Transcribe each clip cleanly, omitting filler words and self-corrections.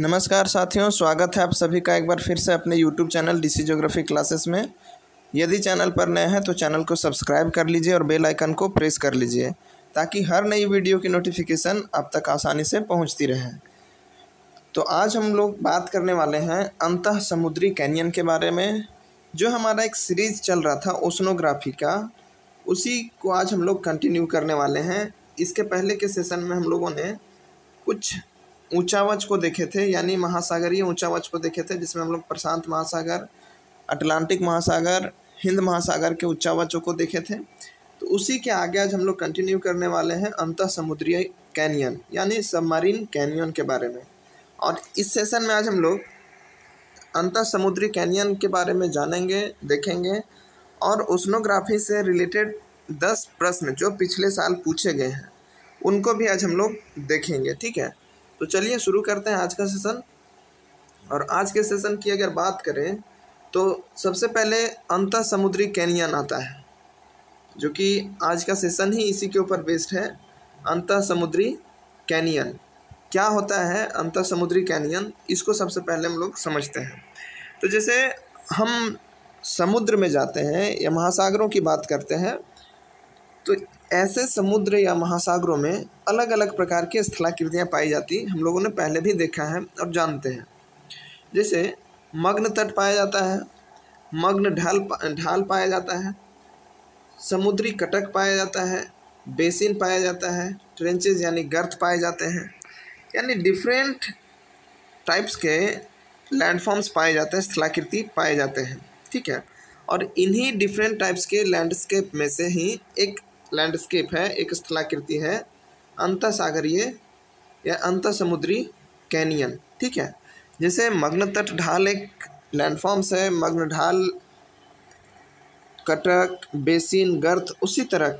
नमस्कार साथियों, स्वागत है आप सभी का एक बार फिर से अपने YouTube channel DC geography classes में। यदि चैनल पर नए हैं तो चैनल को सब्सक्राइब कर लीजिए और बेल आइकन को प्रेस कर लीजिए ताकि हर नई वीडियो की नोटिफिकेशन आप तक आसानी से पहुंचती रहे। तो आज हम लोग बात करने वाले हैं अंतः समुद्री कैनियन के बारे में। जो हमारा एक सीरीज़ चल रहा था ओशनोग्राफी का, उसी को आज हम लोग कंटिन्यू करने वाले हैं। इसके पहले के सेशन में हम लोगों ने कुछ ऊंचावच को देखे थे, यानी महासागरीय ऊंचावच को देखे थे, जिसमें हम लोग प्रशांत महासागर, अटलांटिक महासागर, हिंद महासागर के ऊंचावचों को देखे थे। तो उसी के आगे आज हम लोग कंटिन्यू करने वाले हैं अंतः समुद्रीय कैनियन यानी सबमरीन कैनियन के बारे में। और इस सेशन में आज हम लोग अंतः समुद्री कैनियन के बारे में जानेंगे, देखेंगे और ओशनोग्राफी से रिलेटेड 10 प्रश्न जो पिछले साल पूछे गए हैं उनको भी आज हम लोग देखेंगे। ठीक है, तो चलिए शुरू करते हैं आज का सेशन। और आज के सेशन की अगर बात करें तो सबसे पहले अंतः समुद्री कैनियन आता है, जो कि आज का सेशन ही इसी के ऊपर बेस्ड है। अंतः समुद्री कैनियन क्या होता है? अंतः समुद्री कैनियन, इसको सबसे पहले हम लोग समझते हैं। तो जैसे हम समुद्र में जाते हैं या महासागरों की बात करते हैं, तो ऐसे समुद्र या महासागरों में अलग अलग प्रकार की स्थलाकृतियाँ पाई जाती, हम लोगों ने पहले भी देखा है और जानते हैं। जैसे मग्न तट पाया जाता है, मग्न ढाल पाया जाता है, समुद्री कटक पाया जाता है, बेसिन पाया जाता है, ट्रेंचेस यानी गर्त पाए जाते हैं, यानी डिफरेंट टाइप्स के लैंडफॉर्म्स पाए जाते हैं, स्थलाकृति पाए जाते हैं। ठीक है, और इन्हीं डिफरेंट टाइप्स के लैंडस्केप में से ही एक लैंडस्केप है, एक स्थलाकृति है अंतः सागरीय या अंतः समुद्री कैनियन। ठीक है, जैसे मग्न तट ढाल एक लैंडफॉर्म्स है, मग्न ढाल, कटक, बेसिन, गर्त, उसी तरह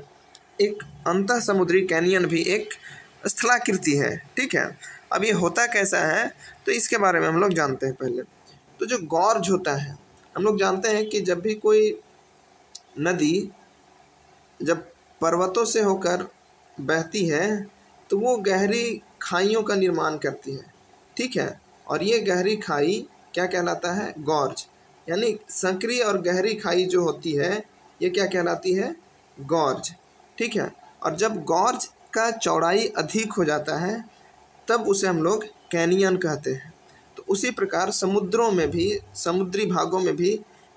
एक अंतः समुद्री कैनियन भी एक स्थलाकृति है। ठीक है, अब ये होता कैसा है तो इसके बारे में हम लोग जानते हैं पहले। तो जो गॉर्ज होता है, हम लोग जानते हैं कि जब भी कोई नदी जब पर्वतों से होकर बहती है तो वो गहरी खाइयों का निर्माण करती है। ठीक है, और ये गहरी खाई क्या कहलाता है? गॉर्ज, यानी संकरी और गहरी खाई जो होती है ये क्या कहलाती है? गॉर्ज। ठीक है, और जब गॉर्ज का चौड़ाई अधिक हो जाता है तब उसे हम लोग कैनियन कहते हैं। तो उसी प्रकार समुद्रों में भी, समुद्री भागों में भी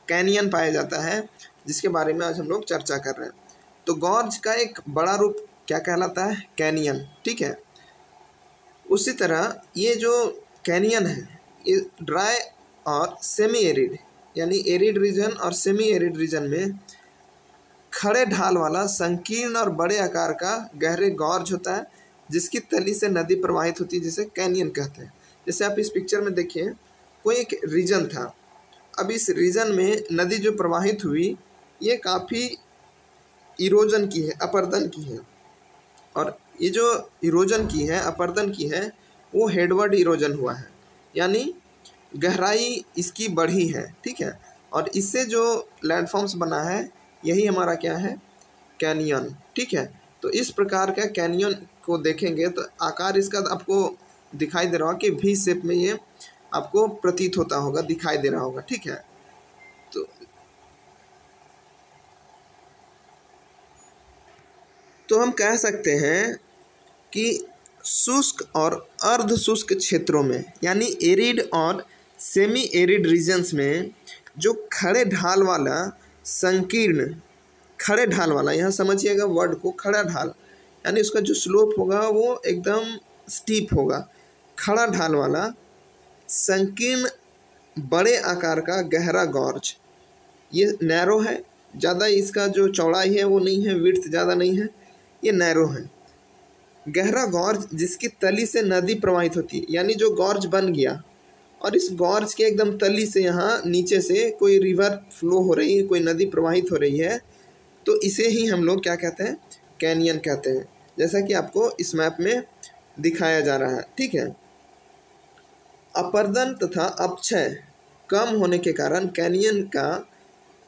कैनियन पाया जाता है, जिसके बारे में आज हम लोग चर्चा कर रहे हैं। तो गॉर्ज का एक बड़ा रूप क्या कहलाता है? कैनियन। ठीक है, उसी तरह ये जो कैनियन है ये ड्राई और सेमी एरिड यानी एरिड रीजन और सेमी एरिड रीजन में खड़े ढाल वाला संकीर्ण और बड़े आकार का गहरे गॉर्ज होता है, जिसकी तली से नदी प्रवाहित होती है, जिसे कैनियन कहते हैं। जैसे आप इस पिक्चर में देखिए, कोई एक रीजन था, अब इस रीजन में नदी जो प्रवाहित हुई ये काफ़ी इरोजन की है, अपर्दन की है, और ये जो इरोजन की है, अपर्दन की है, वो हेडवर्ड इरोजन हुआ है, यानी गहराई इसकी बढ़ी है। ठीक है, और इससे जो लैंडफॉर्म्स बना है यही हमारा क्या है? कैनियन। ठीक है, तो इस प्रकार का कैनियन को देखेंगे तो आकार इसका आपको दिखाई दे रहा होगा कि वी शेप में ये आपको प्रतीत होता होगा, दिखाई दे रहा होगा। ठीक है, तो हम कह सकते हैं कि शुष्क और अर्ध शुष्क क्षेत्रों में यानी एरिड और सेमी एरिड रीजन्स में जो खड़े ढाल वाला संकीर्ण, खड़े ढाल वाला, यहाँ समझिएगा वर्ड को, खड़ा ढाल यानी उसका जो स्लोप होगा वो एकदम स्टीप होगा, खड़ा ढाल वाला संकीर्ण बड़े आकार का गहरा गॉर्ज, ये नैरो है, ज़्यादा इसका जो चौड़ाई है वो नहीं है, विड्थ ज़्यादा नहीं है, ये नैरो है। गहरा गॉर्ज जिसकी तली से नदी प्रवाहित होती है, यानी जो गॉर्ज बन गया और इस गॉर्ज के एकदम तली से यहाँ नीचे से कोई रिवर फ्लो हो रही है, कोई नदी प्रवाहित हो रही है, तो इसे ही हम लोग क्या कहते हैं? कैनियन कहते हैं, जैसा कि आपको इस मैप में दिखाया जा रहा है। ठीक है, अपर्दन तथा अपक्षय कम होने के कारण कैनियन का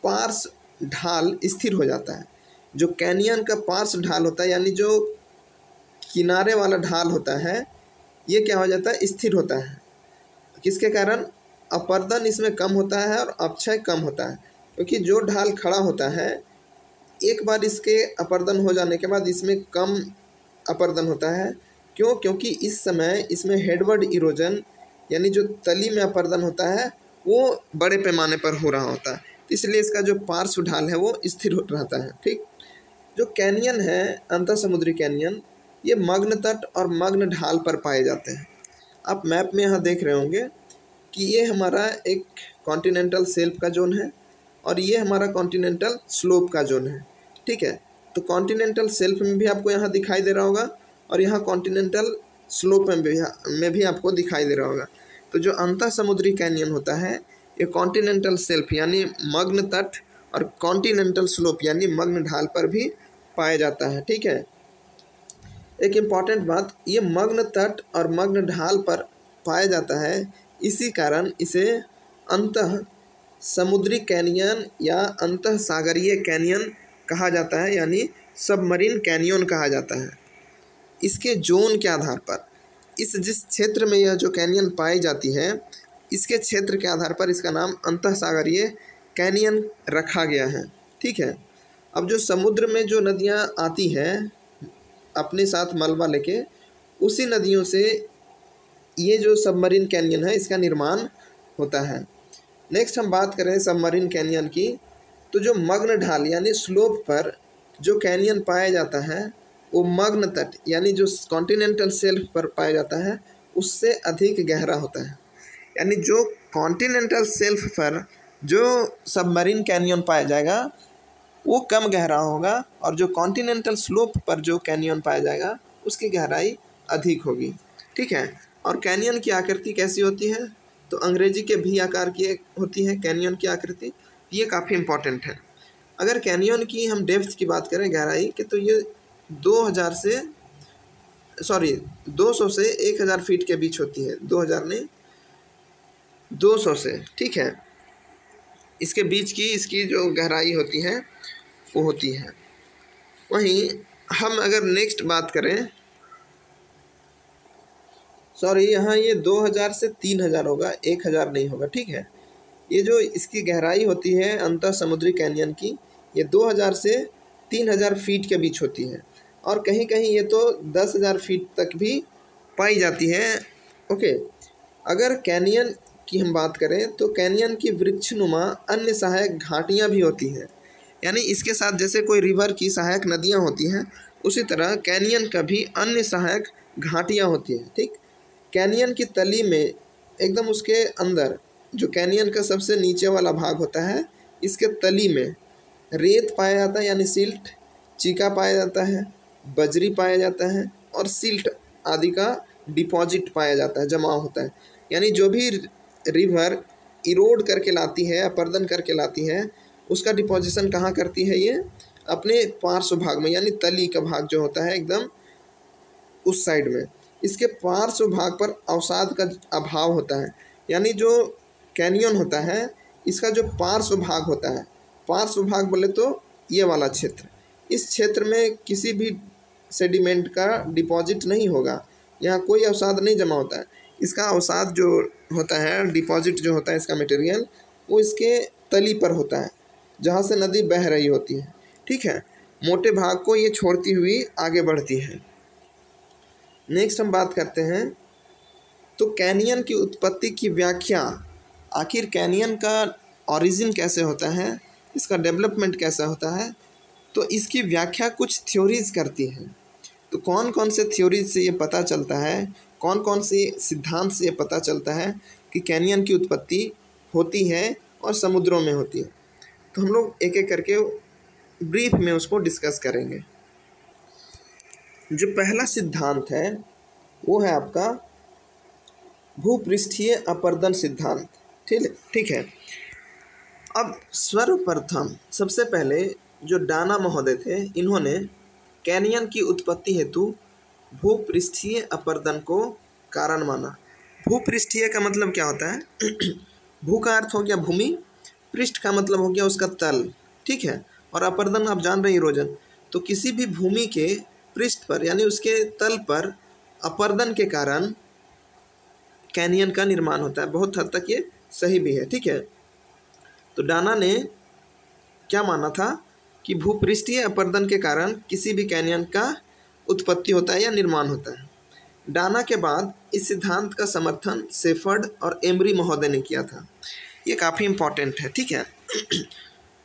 पार्श्व ढाल स्थिर हो जाता है। जो कैनियन का पार्श्व ढाल होता है, यानी जो किनारे वाला ढाल होता है, ये क्या हो जाता है? स्थिर होता है। किसके कारण? अपर्दन इसमें कम होता है और अपक्षय कम होता है, क्योंकि जो ढाल खड़ा होता है एक बार इसके अपर्दन हो जाने के बाद इसमें कम अपर्दन होता है। क्यों? क्योंकि इस समय इसमें हेडवर्ड इरोजन यानी जो तली में अपर्दन होता है वो बड़े पैमाने पर हो रहा होता है, इसलिए इसका जो पार्श्व ढाल है वो स्थिर रहता है। ठीक, जो कैनियन है अंतः समुद्री कैनियन, ये मग्न तट और मग्न ढाल पर पाए जाते हैं। आप मैप में यहाँ देख रहे होंगे कि ये हमारा एक कॉन्टिनेंटल शेल्फ का जोन है और ये हमारा कॉन्टिनेंटल स्लोप का जोन है। ठीक है, तो कॉन्टिनेंटल शेल्फ में भी आपको यहाँ दिखाई दे रहा होगा और यहाँ कॉन्टिनेंटल स्लोप में भी आपको दिखाई दे रहा होगा। तो जो अंतः समुद्री कैनियन होता है ये कॉन्टिनेंटल शेल्फ यानी मग्न तट और कॉन्टिनेंटल स्लोप यानी मग्न ढाल पर भी पाया जाता है। ठीक है, एक इम्पॉर्टेंट बात, ये मग्न तट और मग्न ढाल पर पाया जाता है, इसी कारण इसे अंतः समुद्री कैनियन या अंतः सागरीय कैनियन कहा जाता है, यानी सबमरीन कैनियन कहा जाता है। इसके जोन के आधार पर जिस क्षेत्र में यह जो कैनियन पाई जाती है इसके क्षेत्र के आधार पर इसका नाम अंतः सागरीय कैनियन रखा गया है। ठीक है, अब जो समुद्र में जो नदियाँ आती हैं अपने साथ मलबा लेके, उसी नदियों से ये जो सबमरीन कैनियन है इसका निर्माण होता है। नेक्स्ट हम बात करें सबमरीन कैनियन की, तो जो मग्न ढाल यानी स्लोप पर जो कैनियन पाया जाता है वो मग्न तट यानी जो कॉन्टिनेंटल शेल्फ पर पाया जाता है उससे अधिक गहरा होता है। यानी जो कॉन्टिनेंटल शेल्फ पर जो सबमरीन कैनियन पाया जाएगा वो कम गहरा होगा और जो कॉन्टिनेंटल स्लोप पर जो कैनियन पाया जाएगा उसकी गहराई अधिक होगी। ठीक है, और कैनियन की आकृति कैसी होती है? तो अंग्रेजी के भी आकार की होती है कैनियन की आकृति, ये काफ़ी इम्पॉर्टेंट है। अगर कैनियन की हम डेप्थ की बात करें गहराई की, तो ये 200 से 1000 फीट के बीच होती है। 2000 नहीं 200 से, ठीक है, इसके बीच की इसकी जो गहराई होती है वो होती है। वहीं हम अगर नेक्स्ट बात करें, यहाँ ये 2000 से 3000 होगा, 1000 नहीं होगा। ठीक है, ये जो इसकी गहराई होती है अंतः समुद्री कैनियन की, ये 2000 से 3000 फीट के बीच होती है और कहीं कहीं ये तो 10,000 फीट तक भी पाई जाती है। ओके, अगर कैनियन की हम बात करें तो कैनियन की वृक्षनुमा अन्य सहायक घाटियाँ भी होती हैं, यानी इसके साथ जैसे कोई रिवर की सहायक नदियाँ होती हैं उसी तरह कैनियन का भी अन्य सहायक घाटियाँ होती हैं। ठीक, कैनियन की तली में एकदम उसके अंदर जो कैनियन का सबसे नीचे वाला भाग होता है इसके तली में रेत पाया जाता है यानी सिल्ट, चीका पाया जाता है, बजरी पाया जाता है और सिल्ट आदि का डिपॉजिट पाया जाता है, जमा होता है। यानी जो भी रिवर इरोड करके लाती है, अपर्दन करके लाती है, उसका डिपोजिशन कहाँ करती है? ये अपने पार्श्व भाग में, यानी तली का भाग जो होता है एकदम उस साइड में। इसके पार्श्व भाग पर अवसाद का अभाव होता है, यानी जो कैनियन होता है इसका जो पार्श्व भाग होता है, पार्श्व भाग बोले तो ये वाला क्षेत्र, इस क्षेत्र में किसी भी सेडिमेंट का डिपॉजिट नहीं होगा, यहाँ कोई अवसाद नहीं जमा होता है। इसका अवसाद जो होता है, डिपॉजिट जो होता है इसका मटेरियल, वो इसके तली पर होता है जहाँ से नदी बह रही होती है। ठीक है, मोटे भाग को ये छोड़ती हुई आगे बढ़ती है। नेक्स्ट हम बात करते हैं तो कैनियन की उत्पत्ति की व्याख्या, आखिर कैनियन का ओरिजिन कैसे होता है, इसका डेवलपमेंट कैसा होता है, तो इसकी व्याख्या कुछ थ्योरीज करती है। तो कौन कौन से थ्योरीज से ये पता चलता है, कौन कौन से सिद्धांत से ये पता चलता है कि कैनियन की उत्पत्ति होती है और समुद्रों में होती है, तो हम लोग एक एक करके ब्रीफ में उसको डिस्कस करेंगे। जो पहला सिद्धांत है वो है आपका भूपृष्ठीय अपर्दन सिद्धांत। ठीक है, अब सर्वप्रथम सबसे पहले जो डाना महोदय थे, इन्होंने कैनियन की उत्पत्ति हेतु भूपृष्ठीय अपर्दन को कारण माना। भूपृष्ठीय का मतलब क्या होता है? भू का अर्थ हो गया भूमि, पृष्ठ का मतलब हो गया उसका तल। ठीक है, और अपर्दन आप जान रहे हैं इरोजन, तो किसी भी भूमि के पृष्ठ पर यानी उसके तल पर अपर्दन के कारण कैनियन का निर्माण होता है। बहुत हद तक ये सही भी है, ठीक है। तो डाना ने क्या माना था कि भूपृष्ठीय अपर्दन के कारण किसी भी कैनियन का उत्पत्ति होता है या निर्माण होता है। डाना के बाद इस सिद्धांत का समर्थन शेफर्ड और एमरी महोदय ने किया था। ये काफ़ी इम्पॉर्टेंट है, ठीक है।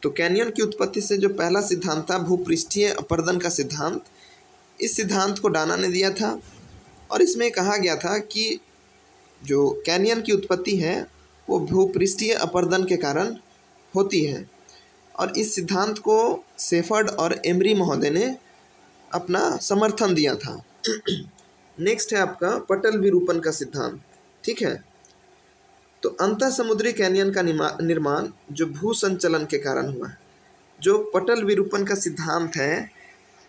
तो कैनियन की उत्पत्ति से जो पहला सिद्धांत था भूपृष्ठीय अपर्दन का सिद्धांत, इस सिद्धांत को डाना ने दिया था और इसमें कहा गया था कि जो कैनियन की उत्पत्ति है वो भूपृष्ठीय अपर्दन के कारण होती है और इस सिद्धांत को शेफर्ड और एमरी महोदय ने अपना समर्थन दिया था। नेक्स्ट है आपका पटल विरूपण का सिद्धांत, ठीक है। तो अंतः समुद्री कैनियन का निर्माण जो भू संचलन के कारण हुआ है। जो पटल विरूपण का सिद्धांत है,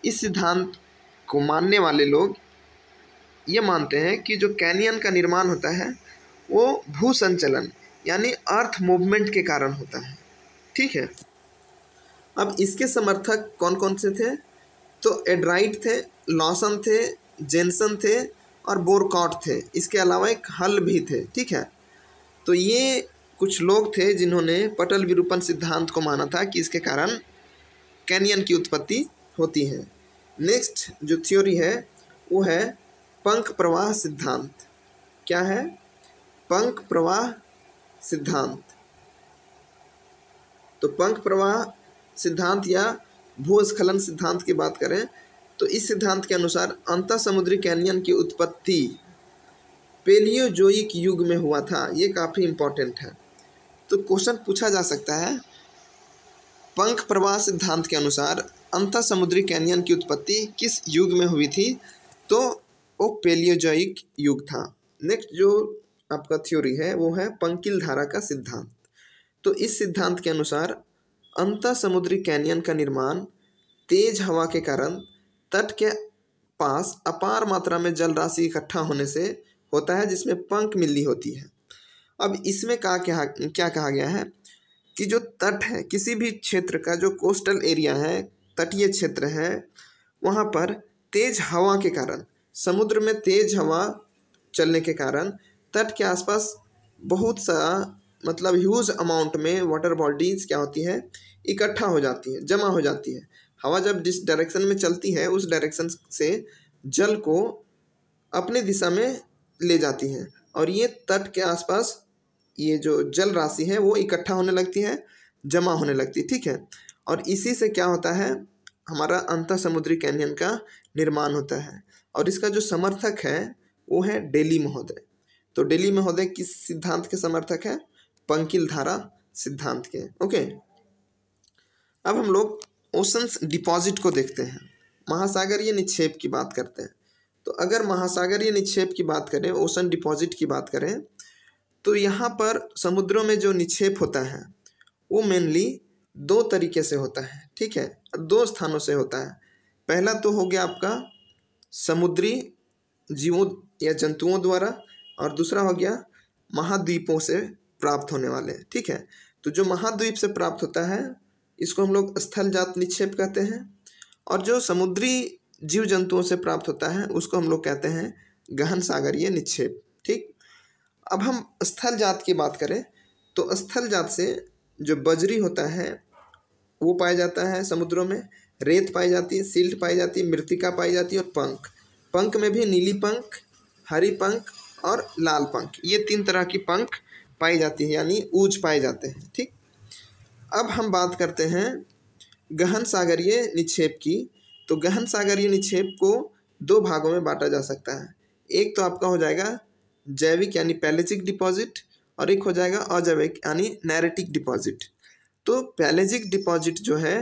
इस सिद्धांत को मानने वाले लोग ये मानते हैं कि जो कैनियन का निर्माण होता है वो भू संचलन यानी अर्थ मूवमेंट के कारण होता है, ठीक है। अब इसके समर्थक कौन कौन से थे? तो एड्राइट थे, लॉसन थे, जेनसन थे और बोरकॉट थे। इसके अलावा एक हल भी थे, ठीक है। तो ये कुछ लोग थे जिन्होंने पटल विरूपण सिद्धांत को माना था कि इसके कारण कैनियन की उत्पत्ति होती है। नेक्स्ट जो थ्योरी है वो है पंख प्रवाह सिद्धांत। क्या है? पंख प्रवाह सिद्धांत। तो पंख प्रवाह सिद्धांत या भूस्खलन सिद्धांत की बात करें तो इस सिद्धांत के अनुसार अंतः समुद्री कैनियन की उत्पत्ति पेलियोजोइक युग में हुआ था। ये काफ़ी इम्पोर्टेंट है। तो क्वेश्चन पूछा जा सकता है, पंख प्रवाह सिद्धांत के अनुसार अंतः समुद्री कैनियन की उत्पत्ति किस युग में हुई थी? तो वो पेलियोजोइक युग था। नेक्स्ट जो आपका थ्योरी है वो है पंकिल धारा का सिद्धांत। तो इस सिद्धांत के अनुसार अंतः समुद्री कैनियन का निर्माण तेज हवा के कारण तट के पास अपार मात्रा में जल राशि इकट्ठा होने से होता है जिसमें पंख मिलनी होती है। अब इसमें क्या कहा गया है कि जो तट है, किसी भी क्षेत्र का जो कोस्टल एरिया है, तटीय क्षेत्र है, वहाँ पर तेज हवा के कारण, समुद्र में तेज हवा चलने के कारण तट के आसपास बहुत सा मतलब ह्यूज अमाउंट में वाटर बॉडीज क्या होती है, इकट्ठा हो जाती है, जमा हो जाती है। हवा जब जिस डायरेक्शन में चलती है उस डायरेक्शन से जल को अपने दिशा में ले जाती है और ये तट के आसपास ये जो जल राशि है वो इकट्ठा होने लगती है, जमा होने लगती है, ठीक है। और इसी से क्या होता है, हमारा अंतः समुद्री कैनियन का निर्माण होता है। और इसका जो समर्थक है वो है डेली महोदय। तो डेली महोदय किस सिद्धांत के समर्थक है? पंकिल धारा सिद्धांत के। ओके, अब हम लोग ओशंस डिपॉजिट को देखते हैं, महासागरीय निक्षेप की बात करते हैं। तो अगर महासागरीय निक्षेप की बात करें, ओशन डिपॉजिट की बात करें, तो यहाँ पर समुद्रों में जो निक्षेप होता है वो मेनली दो तरीके से होता है, ठीक है, दो स्थानों से होता है। पहला तो हो गया आपका समुद्री जीवों या जंतुओं द्वारा और दूसरा हो गया महाद्वीपों से प्राप्त होने वाले, ठीक है। तो जो महाद्वीप से प्राप्त होता है इसको हम लोग स्थलजात निक्षेप कहते हैं और जो समुद्री जीव जंतुओं से प्राप्त होता है उसको हम लोग कहते हैं गहन सागरीय निक्षेप, ठीक। अब हम स्थल जात की बात करें तो स्थल जात से जो बजरी होता है वो पाया जाता है समुद्रों में, रेत पाई जाती है, सिल्ट पाई जाती है, मृत्तिका पाई जाती है और पंख। पंख में भी नीली पंख, हरी पंख और लाल पंख, ये तीन तरह की पंख पाई जाती है, यानी ऊज पाए जाते हैं, ठीक। अब हम बात करते हैं गहन सागरीय निक्षेप की। तो गहन सागरीय निक्षेप को दो भागों में बांटा जा सकता है। एक तो आपका हो जाएगा जैविक यानी पैलेजिक डिपॉजिट और एक हो जाएगा अजैविक यानी नैरेटिक डिपॉजिट। तो पैलेजिक डिपॉजिट जो है,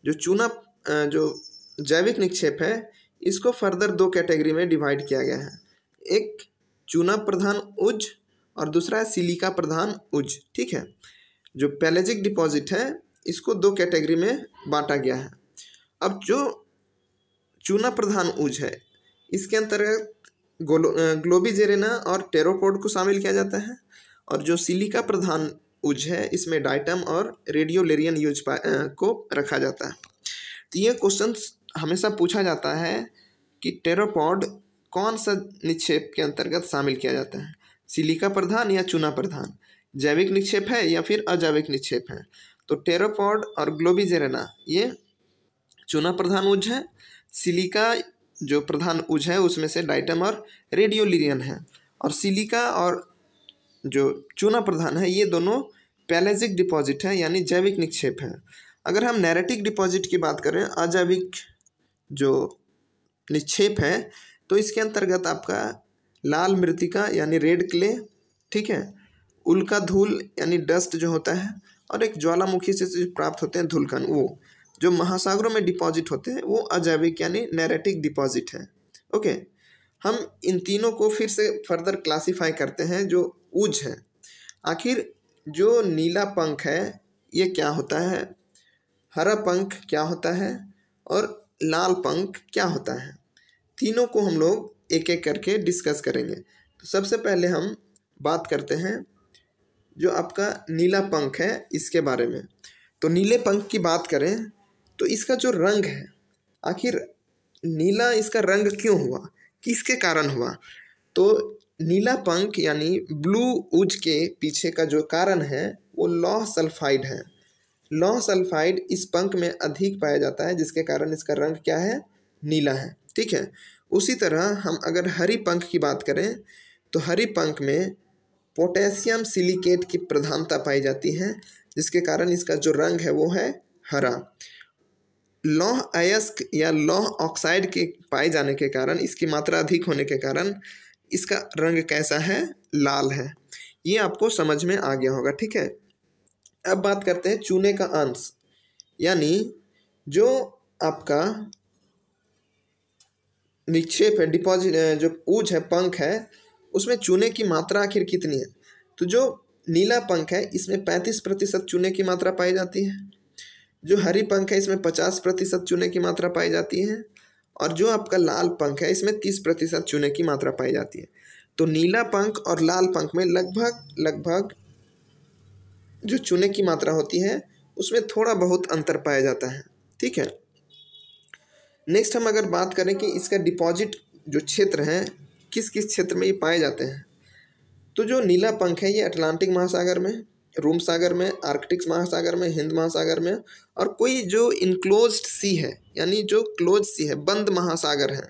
जो जैविक निक्षेप है, इसको फर्दर दो कैटेगरी में डिवाइड किया गया है। एक चूना प्रधान उज और दूसरा है सिलिका प्रधान उज, ठीक है। जो पैलेजिक डिपॉजिट है इसको दो कैटेगरी में बांटा गया है। अब जो चूना प्रधान उज है इसके अंतर्गत ग्लोबिजेरेना और टेरोपोड को शामिल किया जाता है और जो सिलिका प्रधान उज है इसमें डाइटम और रेडियोलेरियन यूज को रखा जाता है। तो ये क्वेश्चन हमेशा पूछा जाता है कि टेरोपोड कौन सा निक्षेप के अंतर्गत शामिल किया जाता है। सिलिका प्रधान या चूना प्रधान, जैविक निक्षेप है या फिर अजैविक निक्षेप है। तो टेरापॉड और ग्लोबिजेरेना ये चूना प्रधान उज है। सिलिका जो प्रधान उज है उसमें से डाइटम और रेडियोलिरियन है। और सिलिका और जो चूना प्रधान है ये दोनों पैलेजिक डिपॉजिट है यानी जैविक निक्षेप है। अगर हम नैरेटिक डिपॉजिट की बात करें, अजैविक जो निक्षेप है, तो इसके अंतर्गत आपका लाल मृत्तिका यानी रेड क्ले, ठीक है, उल्का धूल यानी डस्ट जो होता है, और एक ज्वालामुखी से जो प्राप्त होते हैं धूलकण, वो जो महासागरों में डिपॉजिट होते हैं वो अजैविक यानी नैरेटिक डिपॉजिट है। ओके, हम इन तीनों को फिर से फर्दर क्लासीफाई करते हैं जो उज है। आखिर जो नीला पंख है ये क्या होता है, हरा पंख क्या होता है और लाल पंख क्या होता है, तीनों को हम लोग एक एक करके डिस्कस करेंगे। तो सबसे पहले हम बात करते हैं जो आपका नीला पंख है इसके बारे में। तो नीले पंख की बात करें तो इसका जो रंग है, आखिर नीला इसका रंग क्यों हुआ, किसके कारण हुआ। तो नीला पंख यानी ब्लू उज के पीछे का जो कारण है वो लौह सल्फाइड है। लौह सल्फाइड इस पंख में अधिक पाया जाता है जिसके कारण इसका रंग क्या है, नीला है, ठीक है। उसी तरह हम अगर हरी पंख की बात करें तो हरी पंख में पोटेशियम सिलिकेट की प्रधानता पाई जाती है जिसके कारण इसका जो रंग है वो है हरा। लौह अयस्क या लौह ऑक्साइड के पाए जाने के कारण, इसकी मात्रा अधिक होने के कारण इसका रंग कैसा है, लाल है। ये आपको समझ में आ गया होगा, ठीक है। अब बात करते हैं चूने का अंश, यानी जो आपका निक्षेप है, डिपॉजिट, जो उज है, पंख है, उसमें चूने की मात्रा आखिर कितनी है। तो जो नीला पंख है इसमें 35% चूने की मात्रा पाई जाती है, जो हरी पंख है इसमें 50% चूने की मात्रा पाई जाती है, और जो आपका लाल पंख है इसमें 30% चूने की मात्रा पाई जाती है। तो नीला पंख और लाल पंख में लगभग जो चूने की मात्रा होती है उसमें थोड़ा बहुत अंतर पाया जाता है, ठीक है। नेक्स्ट हम अगर बात करें कि इसका डिपॉजिट जो क्षेत्र है किस किस क्षेत्र में ये पाए जाते हैं, तो जो नीला पंख है ये अटलांटिक महासागर में, रोम सागर में, आर्कटिक महासागर में, हिंद महासागर में, और कोई जो इनक्लोज्ड सी है यानी जो क्लोज सी है, बंद महासागर है,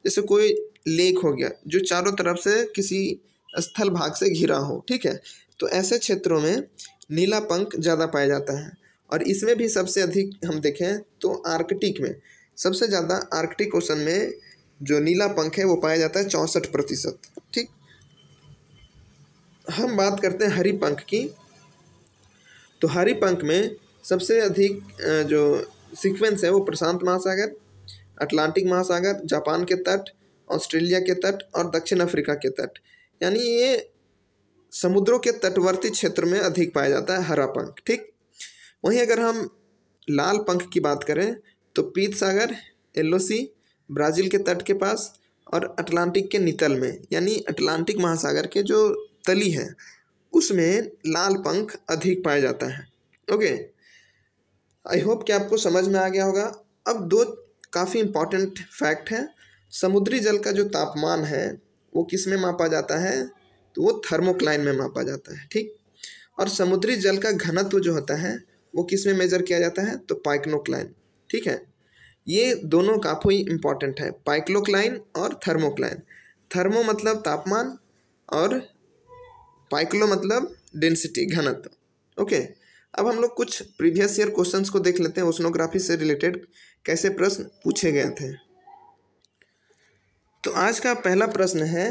जैसे कोई लेक हो गया जो चारों तरफ से किसी स्थल भाग से घिरा हो, ठीक है, तो ऐसे क्षेत्रों में नीला पंख ज़्यादा पाया जाता है। और इसमें भी सबसे अधिक हम देखें तो आर्कटिक में सबसे ज़्यादा, आर्कटिक ओशन में जो नीला पंख है वो पाया जाता है 64%, ठीक। हम बात करते हैं हरी पंख की। तो हरी पंख में सबसे अधिक जो सीक्वेंस है वो प्रशांत महासागर, अटलांटिक महासागर, जापान के तट, ऑस्ट्रेलिया के तट और दक्षिण अफ्रीका के तट, यानी ये समुद्रों के तटवर्ती क्षेत्र में अधिक पाया जाता है हरा पंख, ठीक। वहीं अगर हम लाल पंख की बात करें तो पीत सागर, येलो सी, ब्राज़ील के तट के पास और अटलांटिक के नितल में, यानी अटलांटिक महासागर के जो तली है उसमें लाल पंख अधिक पाया जाता है। ओके, आई होप कि आपको समझ में आ गया होगा। अब दो काफ़ी इम्पॉर्टेंट फैक्ट हैं। समुद्री जल का जो तापमान है वो किस में मापा जाता है, तो वो थर्मोक्लाइन में मापा जाता है, ठीक। और समुद्री जल का घनत्व जो होता है वो किस में मेजर किया जाता है, तो पाइक्लोक्लाइन, ठीक है। ये दोनों काफ़ी इम्पॉर्टेंट है, पाइक्लोक्लाइन और थर्मोक्लाइन। थर्मो मतलब तापमान और पाइक्लो मतलब डेंसिटी, घनत्व। ओके, अब हम लोग कुछ प्रीवियस ईयर क्वेश्चंस को देख लेते हैं, ओशनोग्राफी से रिलेटेड कैसे प्रश्न पूछे गए थे। तो आज का पहला प्रश्न है,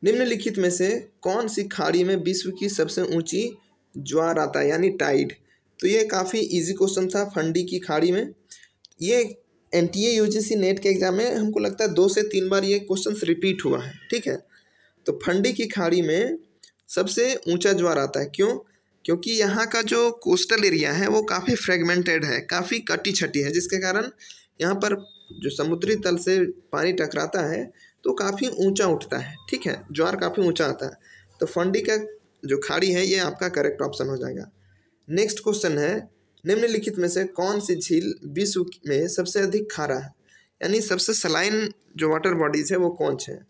निम्नलिखित में से कौन सी खाड़ी में विश्व की सबसे ऊंची ज्वार आता है, यानी टाइड। तो ये काफ़ी इजी क्वेश्चन था। फंडी की खाड़ी में, ये NTA UGC नेट के एग्जाम में हमको लगता है 2 से 3 बार ये क्वेश्चन रिपीट हुआ है, ठीक है। तो फंडी की खाड़ी में सबसे ऊंचा ज्वार आता है, क्यों? क्योंकि यहाँ का जो कोस्टल एरिया है वो काफ़ी फ्रेगमेंटेड है, काफ़ी कटी छटी है, जिसके कारण यहाँ पर जो समुद्री तल से पानी टकराता है तो काफ़ी ऊंचा उठता है, ठीक है, ज्वार काफ़ी ऊंचा आता है। तो फंडी का जो खाड़ी है ये आपका करेक्ट ऑप्शन हो जाएगा। नेक्स्ट क्वेश्चन है, निम्नलिखित में से कौन सी झील विश्व में सबसे अधिक खारा है, यानी सबसे सलाइन जो वाटर बॉडीज है वो कौन से है।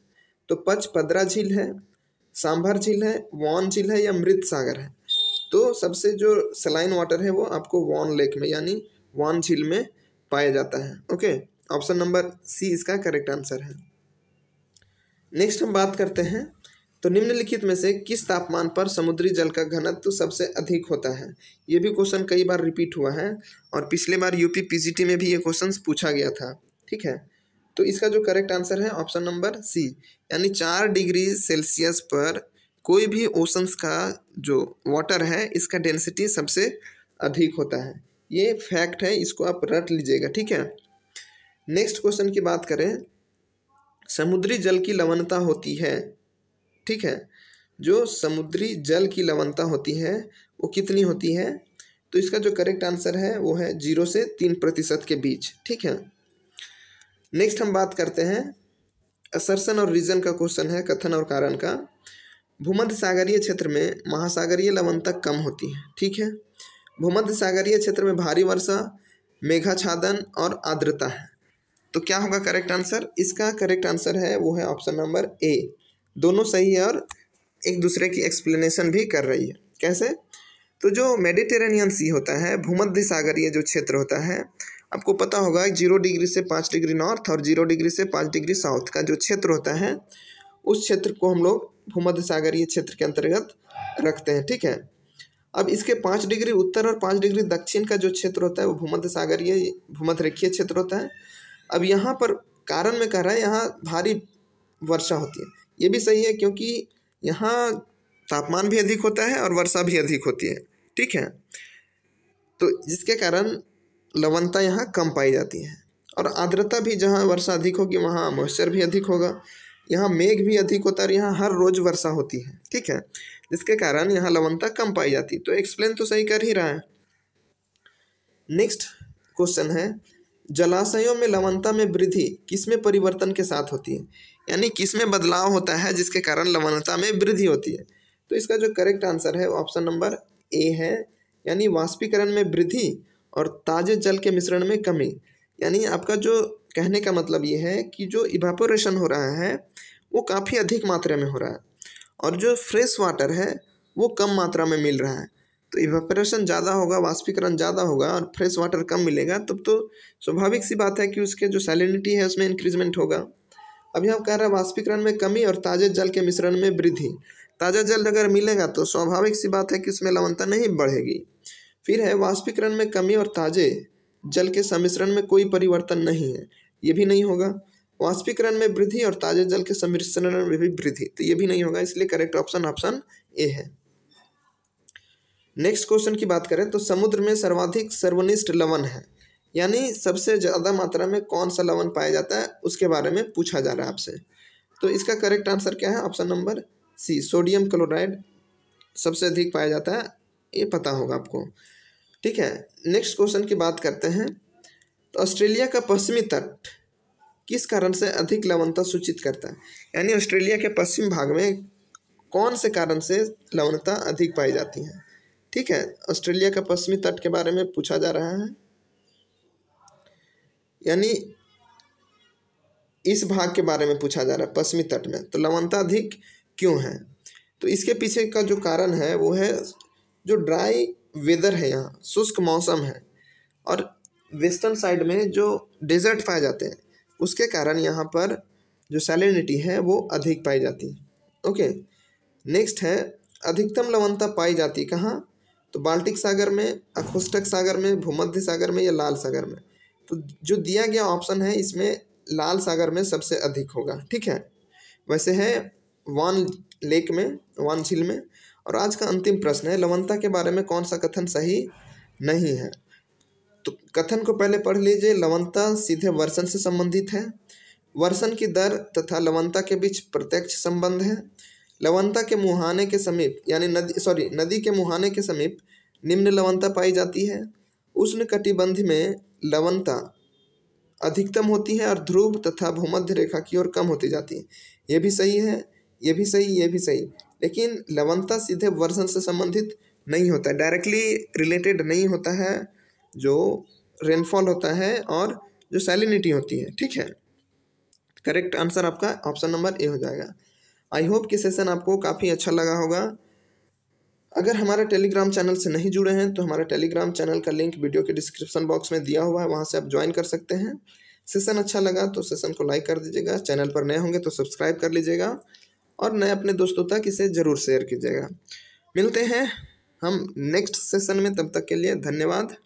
तो पचपदरा झील है, सांभर झील है, वॉन झील है या मृत सागर है। तो सबसे जो सलाइन वाटर है वो आपको वॉन लेक में यानी वॉन झील में पाया जाता है। ओके, ऑप्शन नंबर सी इसका करेक्ट आंसर है। नेक्स्ट हम बात करते हैं, तो निम्नलिखित में से किस तापमान पर समुद्री जल का घनत्व सबसे अधिक होता है। ये भी क्वेश्चन कई बार रिपीट हुआ है और पिछले बार यूपी पीजीटी में भी ये क्वेश्चन पूछा गया था। ठीक है, तो इसका जो करेक्ट आंसर है ऑप्शन नंबर सी, यानी 4 डिग्री सेल्सियस पर कोई भी ओशंस का जो वाटर है इसका डेंसिटी सबसे अधिक होता है। ये फैक्ट है, इसको आप रट लीजिएगा। ठीक है, नेक्स्ट क्वेश्चन की बात करें, समुद्री जल की लवणता होती है। ठीक है, जो समुद्री जल की लवणता होती है वो कितनी होती है, तो इसका जो करेक्ट आंसर है वो है 0 से 3% के बीच। ठीक है, नेक्स्ट हम बात करते हैं असर्शन और रीजन का क्वेश्चन है, कथन और कारण का। भूमध्य सागरीय क्षेत्र में महासागरीय लवणता कम होती है। ठीक है, भूमध्य सागरीय क्षेत्र में भारी वर्षा, मेघाच्छादन और आर्द्रता है। तो क्या होगा करेक्ट आंसर, इसका करेक्ट आंसर है वो है ऑप्शन नंबर ए। दोनों सही है और एक दूसरे की एक्सप्लेनेशन भी कर रही है। कैसे, तो जो मेडिटेरेनियन सी होता है, भूमध्य सागरीय जो क्षेत्र होता है, आपको पता होगा 0 डिग्री से 5 डिग्री नॉर्थ और 0 डिग्री से 5 डिग्री साउथ का जो क्षेत्र होता है उस क्षेत्र को हम लोग भूमध्य सागरीय क्षेत्र के अंतर्गत रखते हैं। ठीक है, अब इसके 5 डिग्री उत्तर और 5 डिग्री दक्षिण का जो क्षेत्र होता है वो भूमध्य सागरीय भूमध्यरेखीय क्षेत्र होता है। अब यहाँ पर कारण में कह रहा है यहाँ भारी वर्षा होती है, ये भी सही है क्योंकि यहाँ तापमान भी अधिक होता है और वर्षा भी अधिक होती है। ठीक है, तो जिसके कारण लवणता यहाँ कम पाई जाती है और आर्द्रता भी, जहाँ वर्षा अधिक होगी वहाँ मॉइस्चर भी अधिक होगा, यहाँ मेघ भी अधिक होता है और यहाँ हर रोज वर्षा होती है। ठीक है, जिसके कारण यहाँ लवणता कम पाई जाती है। तो एक्सप्लेन तो सही कर ही रहा है। नेक्स्ट क्वेश्चन है, जलाशयों में लवणता में वृद्धि किसमें परिवर्तन के साथ होती है, यानी किसमें बदलाव होता है जिसके कारण लवणता में वृद्धि होती है। तो इसका जो करेक्ट आंसर है ऑप्शन नंबर ए है, यानी वाष्पीकरण में वृद्धि और ताजे जल के मिश्रण में कमी। यानी आपका जो कहने का मतलब ये है कि जो इवापोरेशन हो रहा है वो काफ़ी अधिक मात्रा में हो रहा है और जो फ्रेश वाटर है वो कम मात्रा में मिल रहा है। तो इवापोरेशन ज़्यादा होगा, वाष्पीकरण ज़्यादा होगा और फ्रेश वाटर कम मिलेगा, तब तो स्वाभाविक सी बात है कि उसके जो सैलिनिटी है उसमें इंक्रीजमेंट होगा। अब यहाँ कह रहा है वाष्पीकरण में कमी और ताजे जल के मिश्रण में वृद्धि। ताज़ा जल अगर मिलेगा तो स्वाभाविक सी बात है कि उसमें लवणता नहीं बढ़ेगी। फिर है वाष्पीकरण में कमी और ताजे जल के सम्मिश्रण में कोई परिवर्तन नहीं है, ये भी नहीं होगा। वाष्पीकरण में वृद्धि और ताजे जल के सम्मिश्रण में भी वृद्धि, तो ये भी नहीं होगा, इसलिए करेक्ट ऑप्शन ऑप्शन ए है। नेक्स्ट क्वेश्चन की बात करें तो समुद्र में सर्वाधिक सर्वनिष्ठ लवण है, यानी सबसे ज़्यादा मात्रा में कौन सा लवण पाया जाता है उसके बारे में पूछा जा रहा है आपसे। तो इसका करेक्ट आंसर क्या है, option number C, sodium chloride सबसे अधिक पाया जाता है, ये पता होगा आपको। ठीक है, नेक्स्ट क्वेश्चन की बात करते हैं, तो ऑस्ट्रेलिया का पश्चिमी तट किस कारण से अधिक लवणता सूचित करता है, यानी ऑस्ट्रेलिया के पश्चिम भाग में कौन से कारण से लवणता अधिक पाई जाती है। ठीक है, ऑस्ट्रेलिया का पश्चिमी तट के बारे में पूछा जा रहा है, यानी इस भाग के बारे में पूछा जा रहा है पश्चिमी तट में, तो लवणता अधिक क्यों है। तो इसके पीछे का जो कारण है वो है जो ड्राई वेदर है, यहाँ शुष्क मौसम है और वेस्टर्न साइड में जो डेजर्ट पाए जाते हैं उसके कारण यहाँ पर जो सैलिनिटी है वो अधिक पाई जाती है। ओके, नेक्स्ट है अधिकतम लवणता पाई जाती कहाँ, तो बाल्टिक सागर में, अखोष्टक सागर में, भूमध्य सागर में या लाल सागर में। तो जो दिया गया ऑप्शन है इसमें लाल सागर में सबसे अधिक होगा। ठीक है, वैसे है वान लेक में, वान झील में। और आज का अंतिम प्रश्न है, लवणता के बारे में कौन सा कथन सही नहीं है। तो कथन को पहले पढ़ लीजिए, लवणता सीधे वर्षण से संबंधित है, वर्षण की दर तथा लवणता के बीच प्रत्यक्ष संबंध है, लवणता के मुहाने के समीप यानी नदी के मुहाने के समीप निम्न लवणता पाई जाती है, उष्णकटिबंध में लवणता अधिकतम होती है और ध्रुव तथा भूमध्य रेखा की ओर कम होती जाती है। ये भी सही है, ये भी सही, ये भी सही, लेकिन लवणता सीधे वर्षण से संबंधित नहीं होता है, डायरेक्टली रिलेटेड नहीं होता है जो रेनफॉल होता है और जो सैलिनिटी होती है। ठीक है, करेक्ट आंसर आपका ऑप्शन नंबर ए हो जाएगा। आई होप कि सेशन आपको काफ़ी अच्छा लगा होगा। अगर हमारे टेलीग्राम चैनल से नहीं जुड़े हैं तो हमारे टेलीग्राम चैनल का लिंक वीडियो के डिस्क्रिप्शन बॉक्स में दिया हुआ है, वहाँ से आप ज्वाइन कर सकते हैं। सेशन अच्छा लगा तो सेशन को लाइक कर दीजिएगा, चैनल पर नए होंगे तो सब्सक्राइब कर लीजिएगा और नए अपने दोस्तों तक इसे ज़रूर शेयर कीजिएगा। मिलते हैं हम नेक्स्ट सेशन में, तब तक के लिए धन्यवाद।